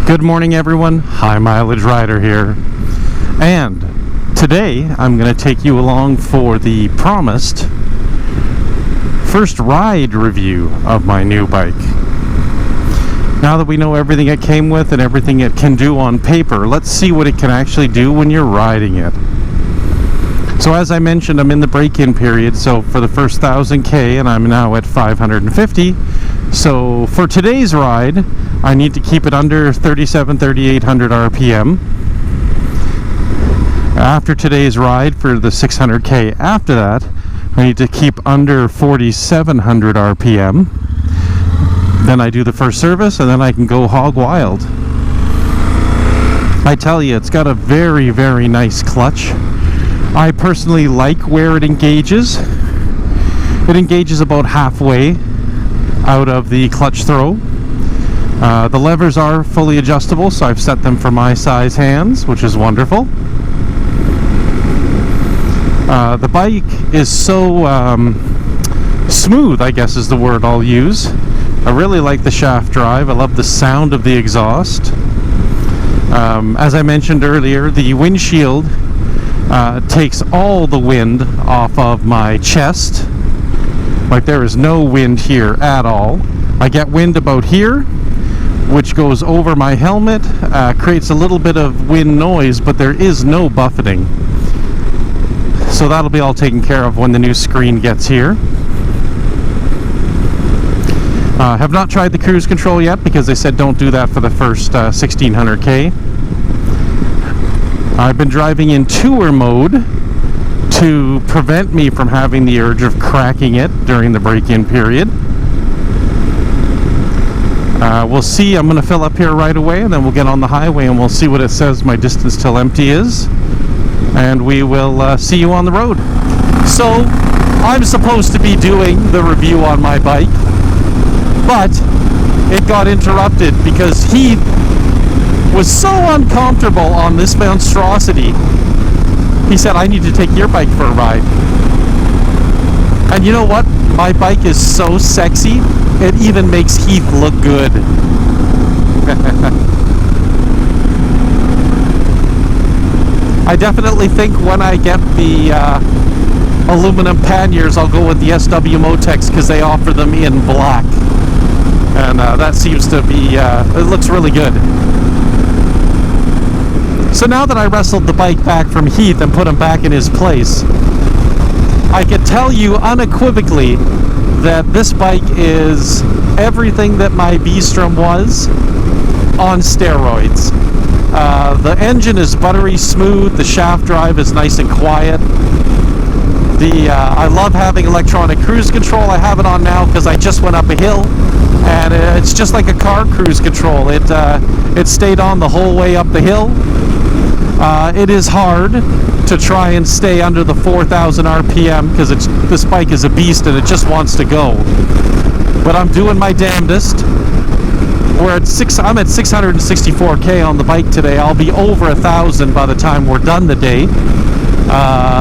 Good morning, everyone. High Mileage Rider here. And today I'm going to take you along for the promised first ride review of my new bike. Now that we know everything it came with and everything it can do on paper, let's see what it can actually do when you're riding it. So as I mentioned, I'm in the break-in period, so for the first 1,000K, and I'm now at 550. So for today's ride, I need to keep it under 3,800 RPM. After today's ride, for the 600K after that, I need to keep under 4,700 RPM. Then I do the first service, and then I can go hog wild. I tell you, it's got a very, very nice clutch. I personally like where it engages. It engages about halfway out of the clutch throw. The levers are fully adjustable, so I've set them for my size hands, which is wonderful. The bike is so smooth, I guess is the word I'll use. I really like the shaft drive. I love the sound of the exhaust. As I mentioned earlier, the windshield takes all the wind off of my chest. Like, there is no wind here at all. I get wind about here, which goes over my helmet, creates a little bit of wind noise, but there is no buffeting. So that'll be all taken care of when the new screen gets here. Have not tried the cruise control yet because they said don't do that for the first 1,600K. I've been driving in tour mode to prevent me from having the urge of cracking it during the break-in period. We'll see. I'm going to fill up here right away, and then we'll get on the highway and we'll see what it says my distance till empty is, and we will see you on the road. So I'm supposed to be doing the review on my bike, but it got interrupted because he was so uncomfortable on this monstrosity. He said, I need to take your bike for a ride. And you know what? My bike is so sexy, it even makes Heath look good. I definitely think when I get the aluminum panniers, I'll go with the SW Motex because they offer them in black. And that seems to be, it looks really good. So now that I wrestled the bike back from Heath and put him back in his place, I can tell you unequivocally that this bike is everything that my B-Strom was on steroids. The engine is buttery smooth, the shaft drive is nice and quiet. I love having electronic cruise control. I have it on now because I just went up a hill, and it's just like a car cruise control. It stayed on the whole way up the hill. It is hard to try and stay under the 4,000 RPM because this bike is a beast and it just wants to go. But I'm doing my damnedest. I'm at 664K on the bike today. I'll be over 1,000 by the time we're done the day.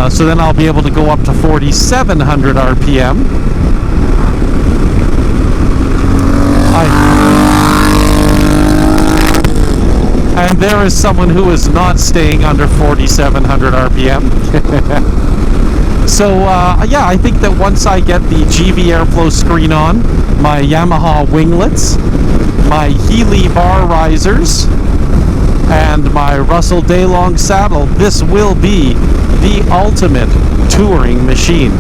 So then I'll be able to go up to 4,700 RPM. And there is someone who is not staying under 4,700 RPM. So, yeah, I think that once I get the GV Airflow screen on, my Yamaha winglets, my Healy bar risers, and my Russell Daylong saddle, this will be the ultimate touring machine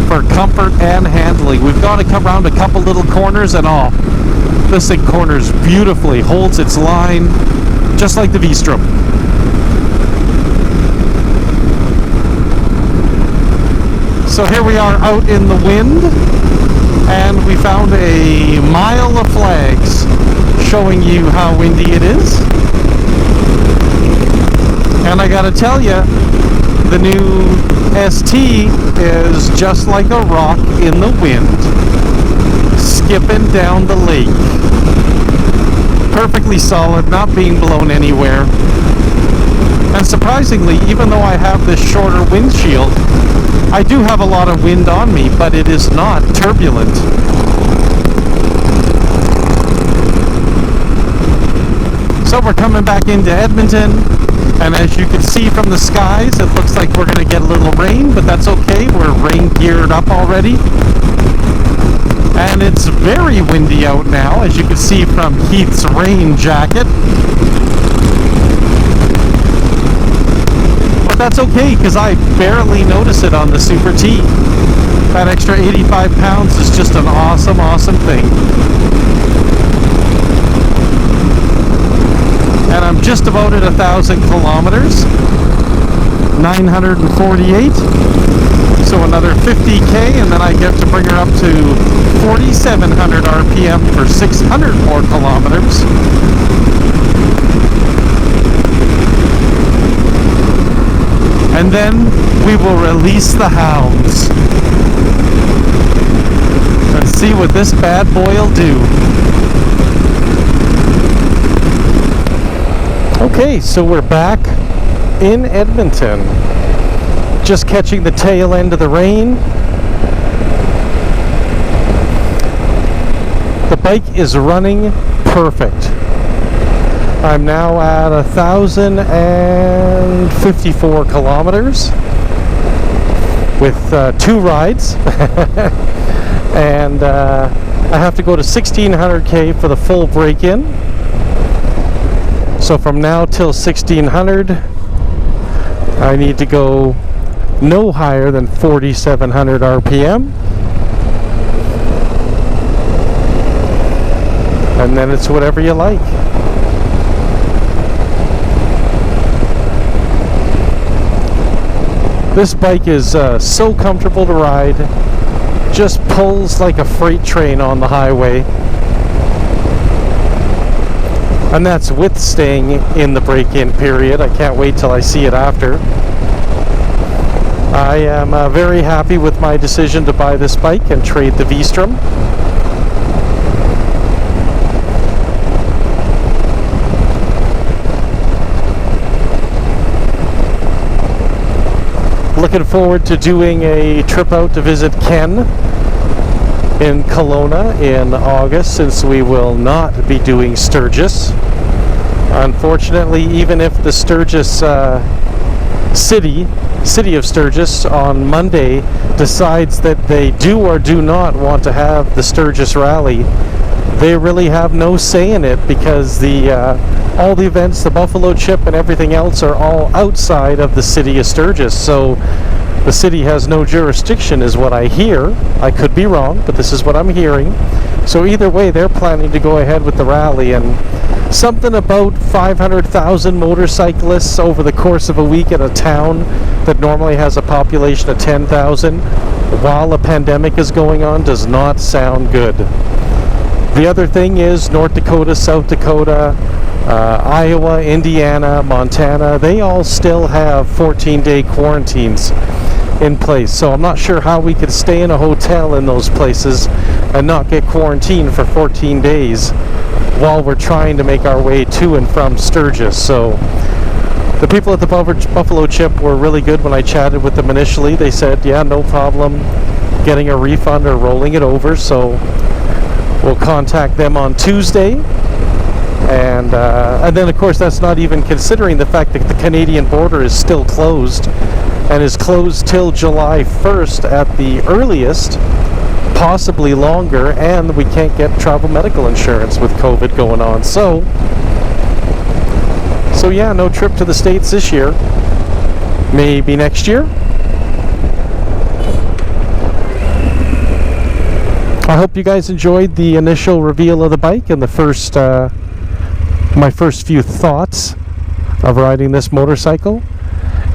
for comfort and handling. We've got to come around a couple little corners and all. This thing corners beautifully, holds its line, just like the V-Strom. So here we are out in the wind, and we found a mile of flags showing you how windy it is. And I gotta tell you, the new ST is just like a rock in the wind, skipping down the lake. Perfectly solid, not being blown anywhere. And surprisingly, even though I have this shorter windshield, I do have a lot of wind on me, but it is not turbulent. So we're coming back into Edmonton, and as you can see from the skies, it looks like we're going to get a little rain, but that's okay. We're rain geared up already. And it's very windy out now, as you can see from Heath's rain jacket. But that's okay, because I barely notice it on the Super T. That extra 85 pounds is just an awesome, awesome thing. And I'm just about at 1,000 kilometers. 948. So another 50k, and then I get to bring her up to 4,700 RPM for 600 more kilometers. And then we will release the hounds and see what this bad boy will do. Okay, so we're back in Edmonton. Just catching the tail end of the rain. The bike is running perfect. I'm now at 1,054 kilometers with 2 rides. And I have to go to 1,600k for the full break-in. So from now till 1,600, I need to go no higher than 4,700 RPM. And then it's whatever you like. This bike is so comfortable to ride. Just pulls like a freight train on the highway. And that's with staying in the break-in period. I can't wait till I see it after. I am very happy with my decision to buy this bike and trade the V-Strom. Looking forward to doing a trip out to visit Ken in Kelowna in August, since we will not be doing Sturgis. Unfortunately, even if the Sturgis city of Sturgis on Monday decides that they do or do not want to have the Sturgis rally, they really have no say in it, because all the events, the Buffalo Chip and everything else, are all outside of the city of Sturgis. So the city has no jurisdiction, is what I hear. I could be wrong, but this is what I'm hearing. So either way, they're planning to go ahead with the rally, and something about 500,000 motorcyclists over the course of a week at a town that normally has a population of 10,000 while a pandemic is going on does not sound good. The other thing is North Dakota, South Dakota, Iowa, Indiana, Montana, they all still have 14-day quarantines in place. So I'm not sure how we could stay in a hotel in those places and not get quarantined for 14 days while we're trying to make our way to and from Sturgis. So the people at the Buffalo Chip were really good when I chatted with them initially. They said, yeah, no problem getting a refund or rolling it over. So we'll contact them on Tuesday. And then, of course, that's not even considering the fact that the Canadian border is still closed, and is closed till July 1st at the earliest, possibly longer, and we can't get travel medical insurance with COVID going on. So yeah, no trip to the States this year. Maybe next year. I hope you guys enjoyed the initial reveal of the bike and the first my first few thoughts of riding this motorcycle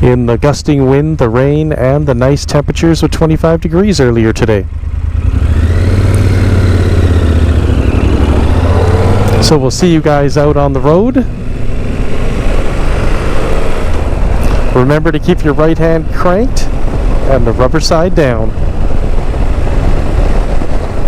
in the gusting wind, the rain, and the nice temperatures of 25 degrees earlier today. So we'll see you guys out on the road. Remember to keep your right hand cranked and the rubber side down.